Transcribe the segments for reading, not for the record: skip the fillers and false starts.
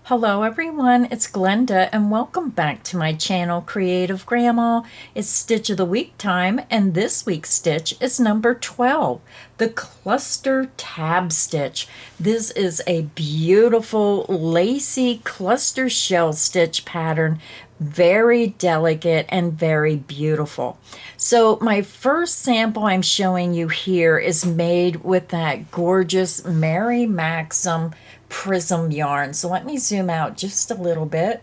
Hello everyone, it's Glenda and welcome back to my channel Creative Grandma. It's Stitch of the Week time and this week's stitch is number 12, the cluster tab stitch. This is a beautiful lacy cluster shell stitch pattern, very delicate and very beautiful. So my first sample I'm showing you here is made with that gorgeous Mary Maxim prism yarn. So let me zoom out just a little bit.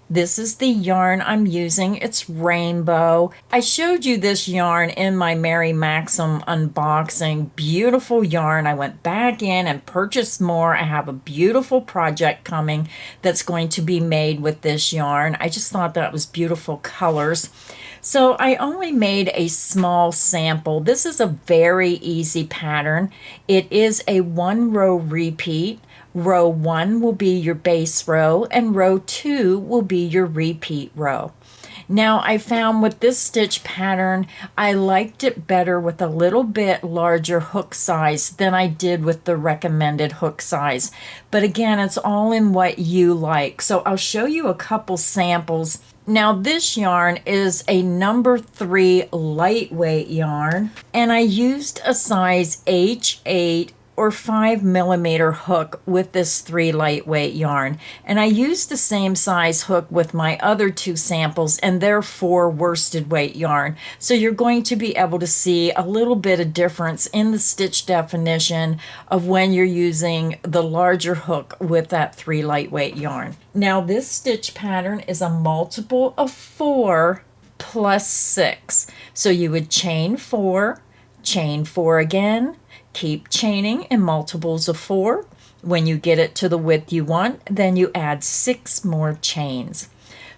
This is the yarn I'm using. It's rainbow. I showed you this yarn in my Mary Maxim unboxing. Beautiful yarn. I went back in and purchased more. I have a beautiful project coming that's going to be made with this yarn. I just thought that was beautiful colors. So I only made a small sample. This is a very easy pattern. It is a 1-row repeat. Row 1 will be your base row and row 2 will be your repeat row. Now I found with this stitch pattern, I liked it better with a little bit larger hook size than I did with the recommended hook size. But again, it's all in what you like. So I'll show you a couple samples. Now this yarn is a number 3 lightweight yarn and I used a size H8 or 5mm hook with this 3 lightweight yarn, and I used the same size hook with my other 2 samples and they're 4 worsted weight yarn, so you're going to be able to see a little bit of difference in the stitch definition of when you're using the larger hook with that 3 lightweight yarn. Now this stitch pattern is a multiple of 4 plus 6, so you would chain 4 again, keep chaining in multiples of 4. When you get it to the width you want, then you add 6 more chains.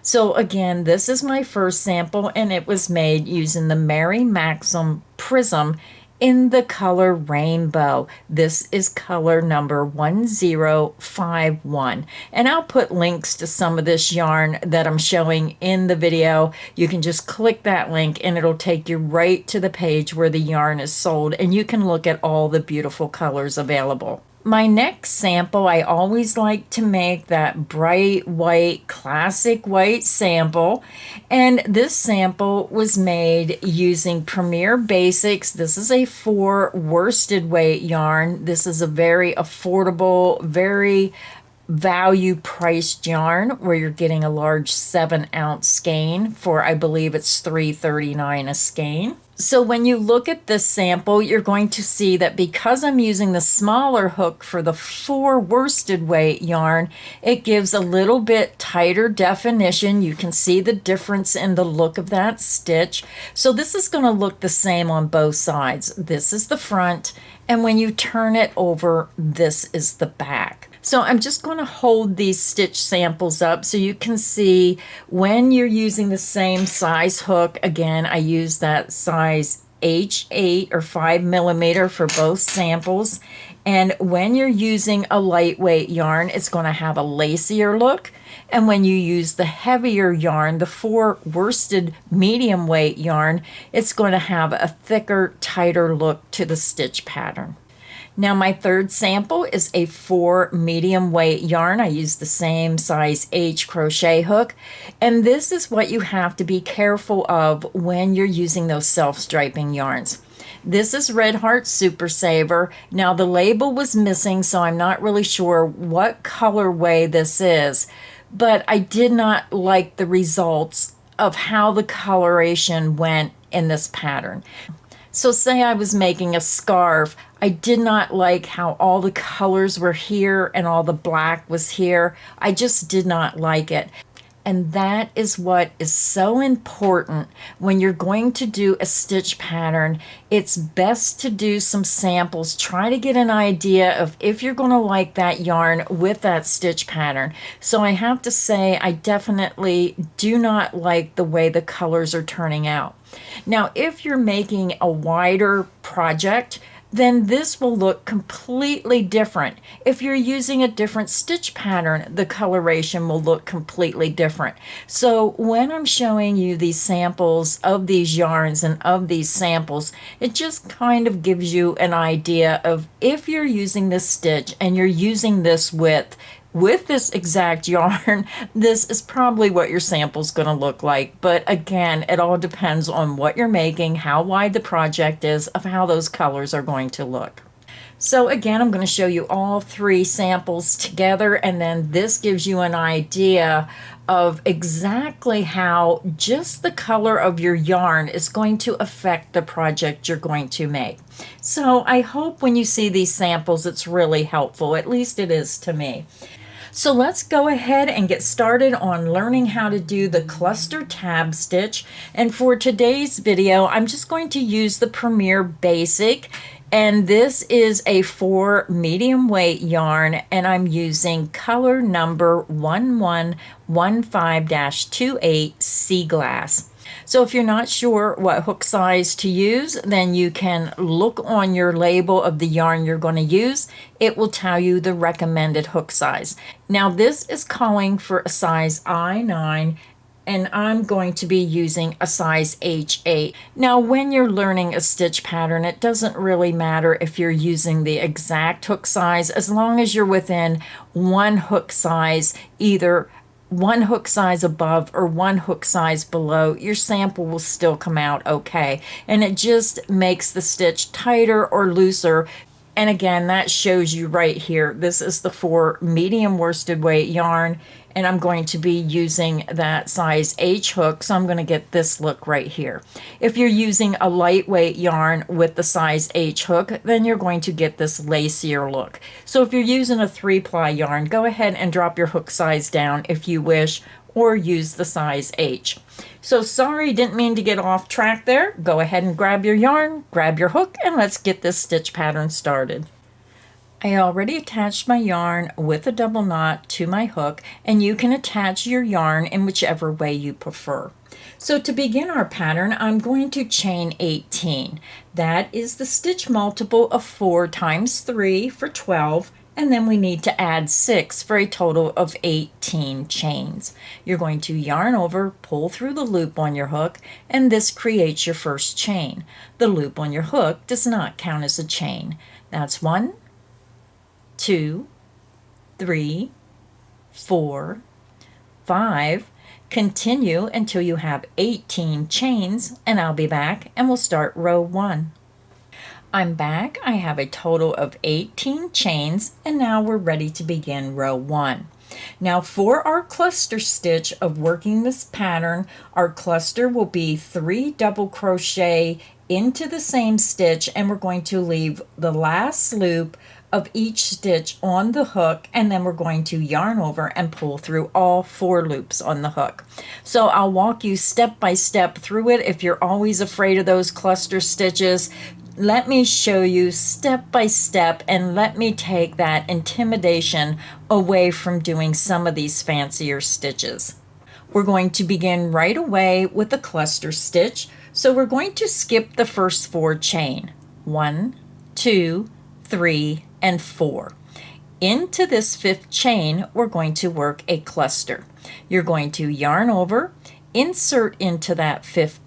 So again, this is my first sample and it was made using the Mary Maxim Prism in the color rainbow. This is color number 1051. And I'll put links to some of this yarn that I'm showing in the video. You can just click that link and it'll take you right to the page where the yarn is sold and you can look at all the beautiful colors available. My next sample, I always like to make that bright white, classic white sample. And this sample was made using Premier Basics. This is a 4 worsted weight yarn. This is a very affordable, very value priced yarn where you're getting a large 7-ounce skein for, I believe it's $3.39 a skein. So when you look at this sample, you're going to see that because I'm using the smaller hook for the 4 worsted weight yarn, it gives a little bit tighter definition. You can see the difference in the look of that stitch. So this is going to look the same on both sides. This is the front, and when you turn it over, this is the back. So I'm just going to hold these stitch samples up so you can see when you're using the same size hook. Again, I use that size H8 or 5mm for both samples. And when you're using a lightweight yarn, it's going to have a lacier look. And when you use the heavier yarn, the 4 worsted medium weight yarn, it's going to have a thicker, tighter look to the stitch pattern. Now my third sample is a 4 medium weight yarn. I use the same size H crochet hook. And this is what you have to be careful of when you're using those self-striping yarns. This is Red Heart Super Saver. Now the label was missing, so I'm not really sure what colorway this is, but I did not like the results of how the coloration went in this pattern. So say I was making a scarf, I did not like how all the colors were here and all the black was here. I just did not like it. And that is what is so important when you're going to do a stitch pattern. It's best to do some samples. Try to get an idea of if you're going to like that yarn with that stitch pattern. So I have to say I definitely do not like the way the colors are turning out. Now, if you're making a wider project, then this will look completely different. If you're using a different stitch pattern, the coloration will look completely different. So when I'm showing you these samples of these yarns and of these samples, it just kind of gives you an idea of if you're using this stitch and you're using this width, With this exact yarn, this is probably what your sample's going to look like. But again, it all depends on what you're making, how wide the project is, of how those colors are going to look. So again, I'm going to show you all three samples together, and then this gives you an idea of exactly how just the color of your yarn is going to affect the project you're going to make. So I hope when you see these samples, it's really helpful. At least it is to me. So let's go ahead and get started on learning how to do the cluster tab stitch. And for today's video, I'm just going to use the Premier Basic. And this is a 4 medium weight yarn, and I'm using color number 1115-28 Sea Glass. So if you're not sure what hook size to use, then you can look on your label of the yarn you're going to use. It will tell you the recommended hook size. Now this is calling for a size I9, and I'm going to be using a size H8. Now when you're learning a stitch pattern, it doesn't really matter if you're using the exact hook size, as long as you're within one hook size, either one hook size above or one hook size below, your sample will still come out okay. And it just makes the stitch tighter or looser. And again, that shows you right here. This is the 4 medium worsted weight yarn, and I'm going to be using that size H hook, so I'm going to get this look right here. If you're using a lightweight yarn with the size H hook, then you're going to get this lacier look. So if you're using a 3-ply yarn, go ahead and drop your hook size down if you wish, or use the size H. So sorry, didn't mean to get off track there. Go ahead and grab your yarn, grab your hook, and let's get this stitch pattern started. I already attached my yarn with a double knot to my hook, and you can attach your yarn in whichever way you prefer. So to begin our pattern, I'm going to chain 18. That is the stitch multiple of 4 times 3 for 12, and then we need to add 6 for a total of 18 chains. You're going to yarn over, pull through the loop on your hook, and this creates your first chain. The loop on your hook does not count as a chain. That's 1, 2, 3, 4, 5. Continue until you have 18 chains, and I'll be back and we'll start row 1. I'm back. I have a total of 18 chains, and now we're ready to begin row 1. Now for our cluster stitch of working this pattern, our cluster will be 3 double crochet into the same stitch, and we're going to leave the last loop of each stitch on the hook, and then we're going to yarn over and pull through all 4 loops on the hook. So I'll walk you step by step through it. If you're always afraid of those cluster stitches, let me show you step by step, and let me take that intimidation away from doing some of these fancier stitches. We're going to begin right away with the cluster stitch. So we're going to skip the first 4 chain. 1, 2, 3, and 4. Into this 5th chain, we're going to work a cluster. You're going to yarn over, insert into that 5th,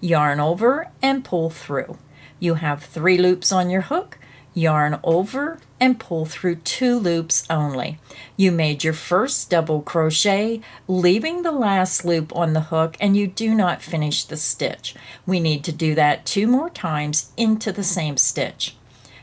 yarn over, and pull through. You have 3 loops on your hook, yarn over, and pull through 2 loops only. You made your first double crochet, leaving the last loop on the hook, and you do not finish the stitch. We need to do that 2 more times into the same stitch.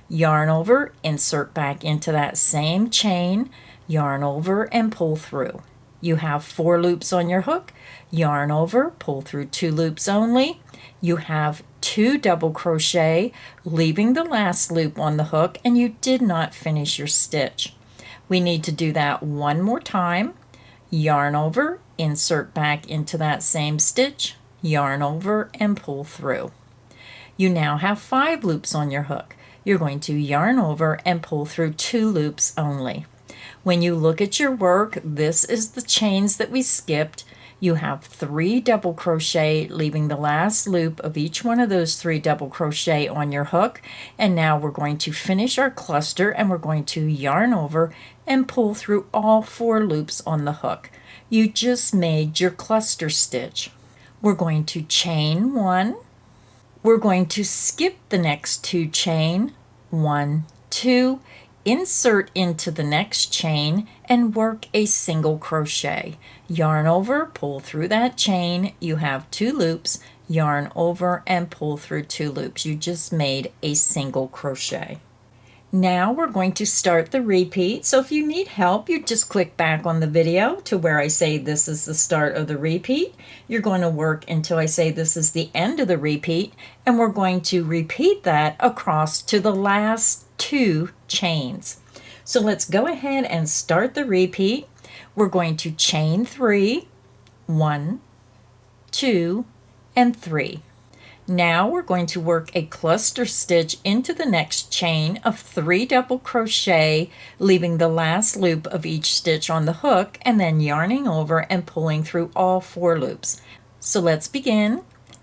Yarn over, insert back into that same chain, yarn over, and pull through. You have 4 loops on your hook, yarn over, pull through 2 loops only. You have 2 double crochet, leaving the last loop on the hook, and you did not finish your stitch. We need to do that 1 more time. Yarn over, insert back into that same stitch, yarn over, and pull through. You now have 5 loops on your hook. You're going to yarn over and pull through 2 loops only. When you look at your work, this is the chains that we skipped. You have 3 double crochet, leaving the last loop of each one of those 3 double crochet on your hook. And now we're going to finish our cluster, and we're going to yarn over and pull through all 4 loops on the hook. You just made your cluster stitch. We're going to chain 1. We're going to skip the next 2 chain, 1, 2, insert into the next chain and work a single crochet. Yarn over, pull through that chain. You have 2 loops. Yarn over and pull through 2 loops. You just made a single crochet. Now we're going to start the repeat. So if you need help, you just click back on the video to where I say this is the start of the repeat. You're going to work until I say this is the end of the repeat, and we're going to repeat that across to the last 2 chains. So let's go ahead and start the repeat. We're going to chain 3, 1, 2, and 3. Now we're going to work a cluster stitch into the next chain of 3 double crochet, leaving the last loop of each stitch on the hook, and then yarning over and pulling through all 4 loops. So let's begin.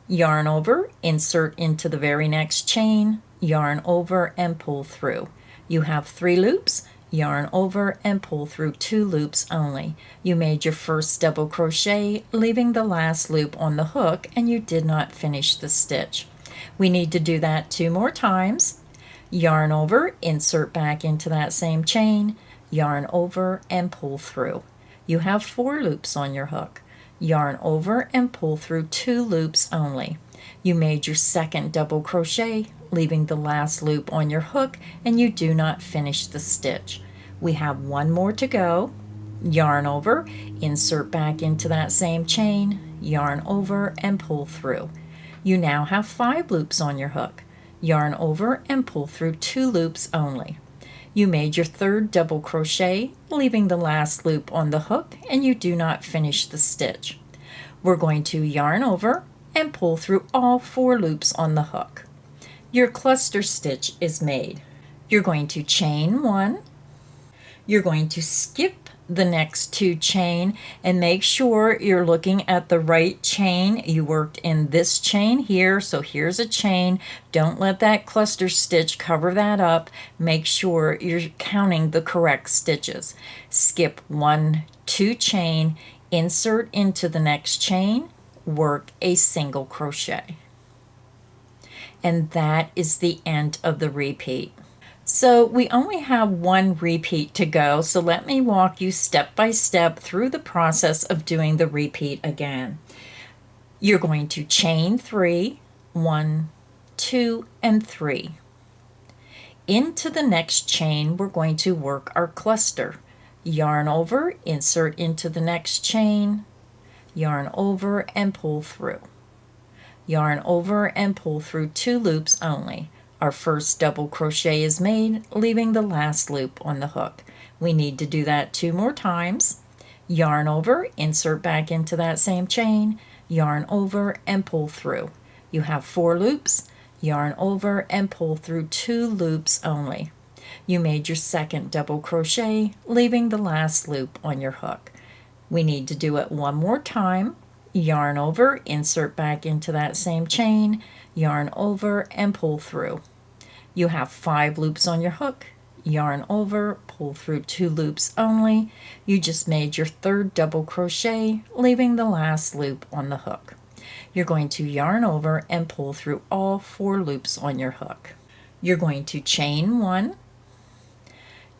Yarn over, insert into the very next chain, yarn over and pull through. You have 3 loops. Yarn over and pull through 2 loops only. You made your first double crochet, leaving the last loop on the hook, and you did not finish the stitch. We need to do that 2 more times. Yarn over, insert back into that same chain, yarn over and pull through. You have 4 loops on your hook. Yarn over and pull through 2 loops only. You made your second double crochet, leaving the last loop on your hook, and you do not finish the stitch. We have 1 more to go. Yarn over, insert back into that same chain, yarn over and pull through. You now have 5 loops on your hook. Yarn over and pull through 2 loops only. You made your third double crochet, leaving the last loop on the hook, and you do not finish the stitch. We're going to yarn over and pull through all 4 loops on the hook. Your cluster stitch is made. You're going to chain 1. You're going to skip the next 2 chain and make sure you're looking at the right chain. You worked in this chain here, so here's a chain. Don't let that cluster stitch cover that up. Make sure you're counting the correct stitches. Skip 1, 2 chain, insert into the next chain, work a single crochet. And that is the end of the repeat. So we only have 1 repeat to go, so let me walk you step by step through the process of doing the repeat again. You're going to chain 3, 1, 2, and 3. Into the next chain, we're going to work our cluster. Yarn over, insert into the next chain, yarn over and pull through. Yarn over and pull through 2 loops only. Our first double crochet is made, leaving the last loop on the hook. We need to do that 2 more times. Yarn over, insert back into that same chain, yarn over and pull through. You have 4 loops. Yarn over and pull through 2 loops only. You made your second double crochet, leaving the last loop on your hook. We need to do it 1 more time. Yarn over, insert back into that same chain, yarn over and pull through. You have 5 loops on your hook. Yarn over, pull through 2 loops only. You just made your third double crochet, leaving the last loop on the hook. You're going to yarn over and pull through all 4 loops on your hook. You're going to chain 1.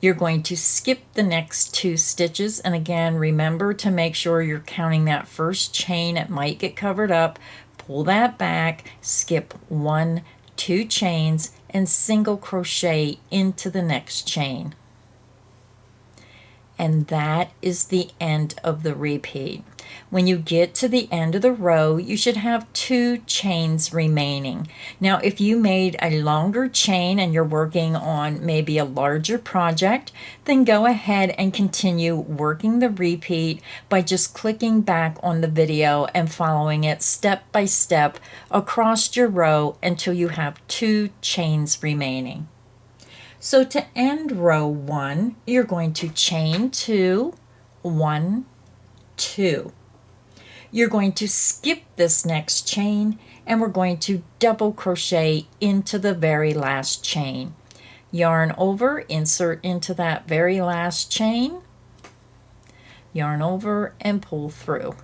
You're going to skip the next 2 stitches, and again, remember to make sure you're counting that first chain. It might get covered up. Pull that back, skip 1, 2 chains, and single crochet into the next chain. And that is the end of the repeat. When you get to the end of the row, you should have 2 chains remaining. Now, if you made a longer chain and you're working on maybe a larger project, then go ahead and continue working the repeat by just clicking back on the video and following it step by step across your row until you have 2 chains remaining. So to end row 1, you're going to chain 2, 1, 2. You're going to skip this next chain, and we're going to double crochet into the very last chain. Yarn over, insert into that very last chain, yarn over and pull through.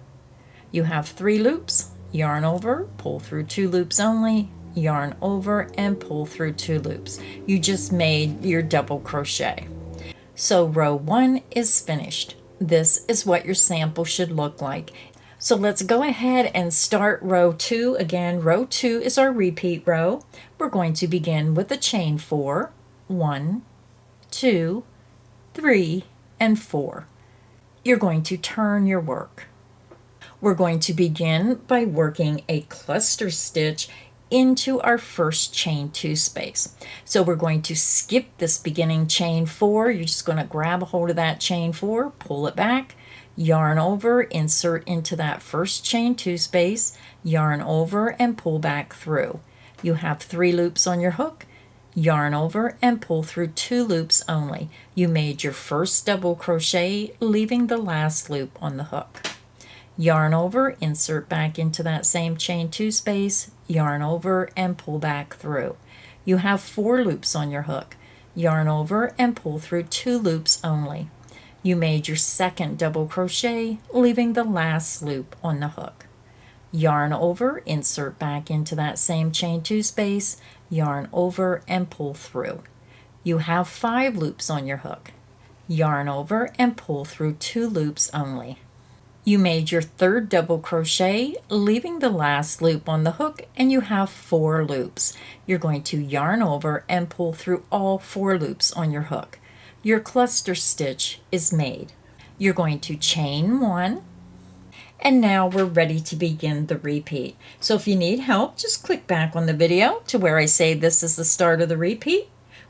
You have 3 loops. Yarn over, pull through 2 loops only, yarn over, and pull through 2 loops. You just made your double crochet. So row 1 is finished. This is what your sample should look like. So let's go ahead and start row 2. Again, row 2 is our repeat row. We're going to begin with a chain 4. 1, 2, 3, and 4. You're going to turn your work. We're going to begin by working a cluster stitch into our first chain 2 space. So we're going to skip this beginning chain 4. You're just going to grab a hold of that chain 4, pull it back, yarn over, insert into that first chain 2 space, yarn over, and pull back through. You have 3 loops on your hook, yarn over, and pull through 2 loops only. You made your first double crochet, leaving the last loop on the hook. Yarn over, insert back into that same chain 2 space, yarn over, and pull back through. You have 4 loops on your hook. Yarn over and pull through 2 loops only. You made your second double crochet, leaving the last loop on the hook. Yarn over, insert back into that same chain 2 space, yarn over, and pull through. You have 5 loops on your hook. Yarn over and pull through 2 loops only. You made your third double crochet, leaving the last loop on the hook, and you have 4 loops. You're going to yarn over and pull through all 4 loops on your hook. Your cluster stitch is made. You're going to chain 1, and now we're ready to begin the repeat. So if you need help, just click back on the video to where I say this is the start of the repeat.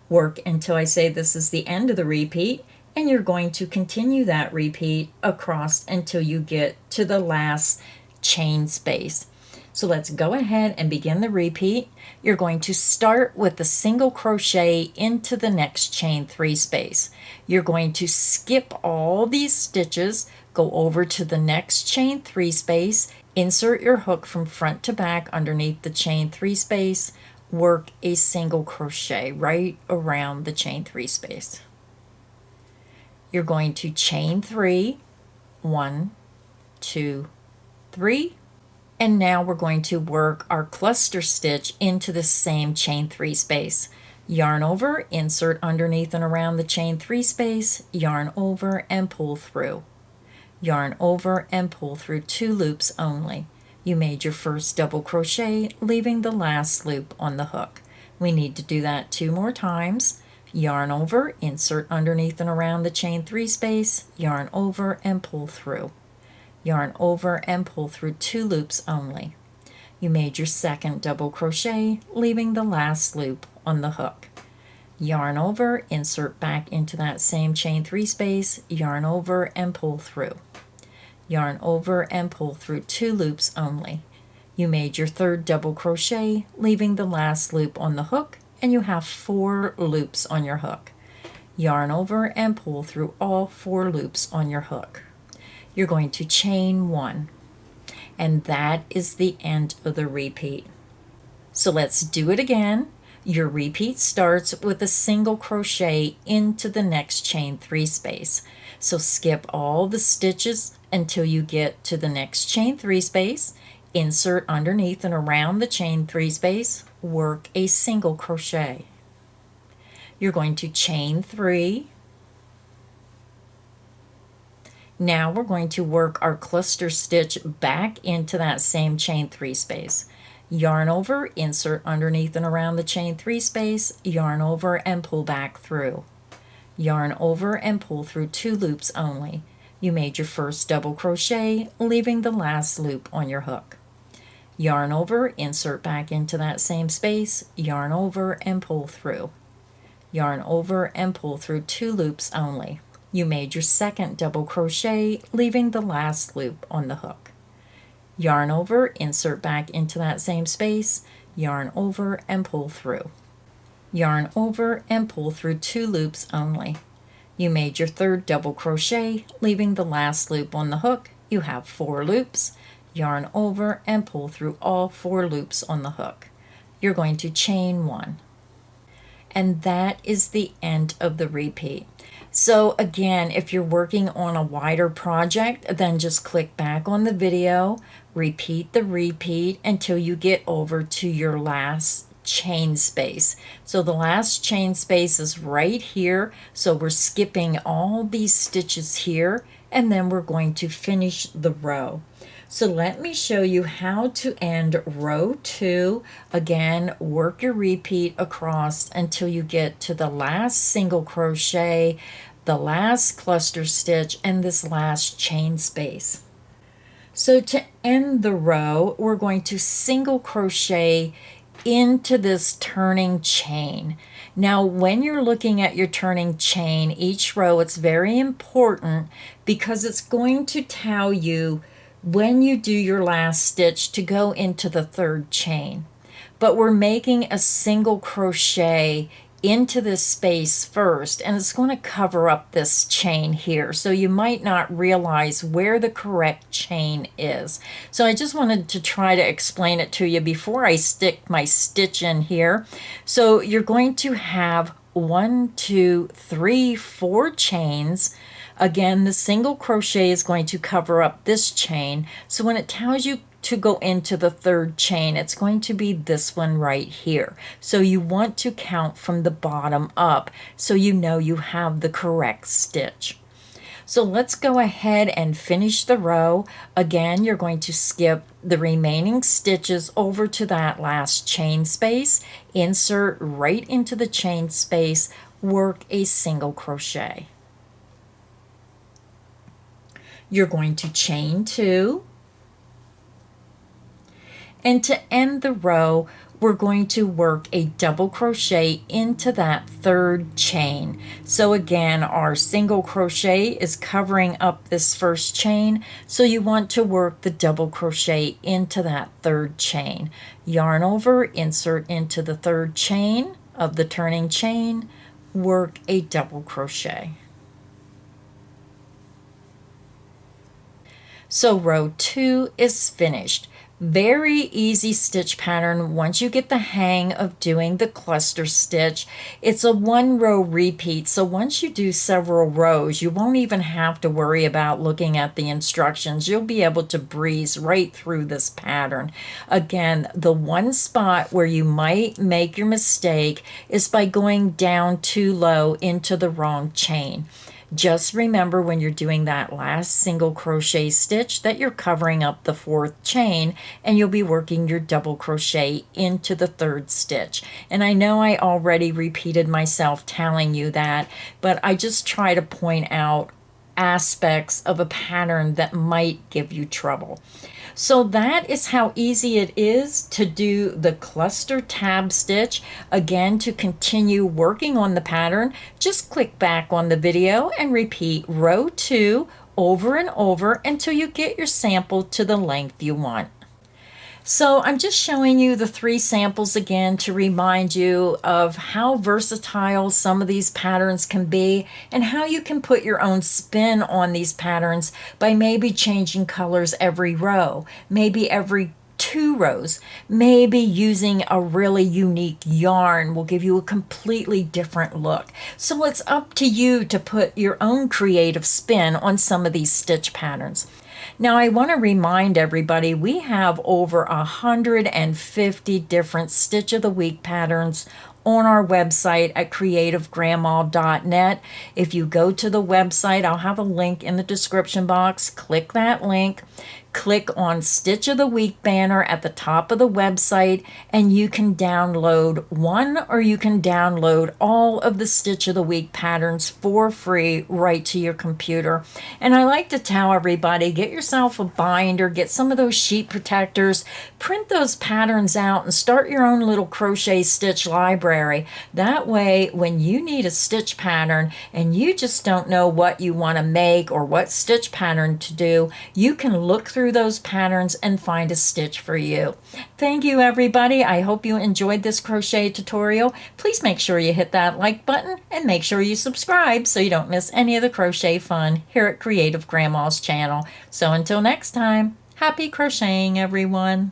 Work until I say this is the end of the repeat. And you're going to continue that repeat across until you get to the last chain space. So let's go ahead and begin the repeat. You're going to start with a single crochet into the next chain 3 space. You're going to skip all these stitches, go over to the next chain 3 space, insert your hook from front to back underneath the chain 3 space, work a single crochet right around the chain 3 space. You're going to chain 3, 1, 2, 3, and now we're going to work our cluster stitch into the same chain 3 space. Yarn over, insert underneath and around the chain 3 space, yarn over and pull through. Yarn over and pull through 2 loops only. You made your first double crochet, leaving the last loop on the hook. We need to do that 2 more times. Yarn over, insert underneath and around the chain 3 space, yarn over and pull through. Yarn over and pull through 2 loops only. You made your second double crochet, leaving the last loop on the hook. Yarn over, insert back into that same chain 3 space, yarn over and pull through. Yarn over and pull through 2 loops only. You made your third double crochet, leaving the last loop on the hook, and you have 4 loops on your hook. Yarn over and pull through all 4 loops on your hook. You're going to chain 1, and that is the end of the repeat. So let's do it again. Your repeat starts with a single crochet into the next chain 3 space. So skip all the stitches until you get to the next chain 3 space, insert underneath and around the chain 3 space, work a single crochet. You're going to chain 3. Now we're going to work our cluster stitch back into that same chain 3 space. Yarn over, insert underneath and around the chain 3 space, yarn over and pull back through. Yarn over and pull through 2 loops only. You made your first double crochet, leaving the last loop on your hook. Yarn over, insert back into that same space, yarn over and pull through. Yarn over and pull through 2 loops only. You made your second double crochet, leaving the last loop on the hook. Yarn over, insert back into that same space, yarn over and pull through. Yarn over and pull through 2 loops only. You made your third double crochet, leaving the last loop on the hook. You have 4 loops. Yarn over and pull through all 4 loops on the hook. You're going to chain 1. And that is the end of the repeat. So again, if you're working on a wider project, then just click back on the video, repeat the repeat until you get over to your last chain space. So the last chain space is right here. So we're skipping all these stitches here, and then we're going to finish the row. So let me show you how to end row 2. Again, work your repeat across until you get to the last single crochet, the last cluster stitch, and this last chain space. So to end the row, we're going to single crochet into this turning chain. Now, when you're looking at your turning chain, each row, it's very important because it's going to tell you when you do your last stitch to go into the third chain. But we're making a single crochet into this space first, and it's going to cover up this chain here, so you might not realize where the correct chain is. So I just wanted to try to explain it to you before I stick my stitch in here. So you're going to have 1, 2, 3, 4 chains. Again, the single crochet is going to cover up this chain, so when it tells you to go into the third chain, it's going to be this one right here. So you want to count from the bottom up so you know you have the correct stitch. So let's go ahead and finish the row. Again, you're going to skip the remaining stitches over to that last chain space, insert right into the chain space, work a single crochet. You're going to chain 2. And to end the row, we're going to work a double crochet into that third chain. So again, our single crochet is covering up this first chain, so you want to work the double crochet into that third chain. Yarn over, insert into the third chain of the turning chain, work a double crochet. So row 2 is finished. Very easy stitch pattern once you get the hang of doing the cluster stitch. It's a 1 row repeat, so once you do several rows, you won't even have to worry about looking at the instructions. You'll be able to breeze right through this pattern. Again, the one spot where you might make your mistake is by going down too low into the wrong chain. Just remember when you're doing that last single crochet stitch that you're covering up the 4th chain, and you'll be working your double crochet into the 3rd stitch. And I know I already repeated myself telling you that, but I just try to point out aspects of a pattern that might give you trouble. So that is how easy it is to do the cluster tab stitch. Again, to continue working on the pattern, just click back on the video and repeat row 2 over and over until you get your sample to the length you want. So I'm just showing you the 3 samples again to remind you of how versatile some of these patterns can be and how you can put your own spin on these patterns by maybe changing colors every row, maybe every 2 rows, maybe using a really unique yarn will give you a completely different look. So it's up to you to put your own creative spin on some of these stitch patterns. Now I want to remind everybody we have over 150 different Stitch of the Week patterns on our website at creativegrandma.net. If you go to the website, I'll have a link in the description box. Click that link. Click on Stitch of the Week banner at the top of the website, and you can download one or you can download all of the Stitch of the Week patterns for free right to your computer. And I like to tell everybody, get yourself a binder, get some of those sheet protectors, print those patterns out, and start your own little crochet stitch library. That way, when you need a stitch pattern and you just don't know what you want to make or what stitch pattern to do, you can look through those patterns and find a stitch for you. Thank you, everybody. I hope you enjoyed this crochet tutorial. Please make sure you hit that like button and make sure you subscribe so you don't miss any of the crochet fun here at Creative Grandma's channel. So until next time, happy crocheting, everyone.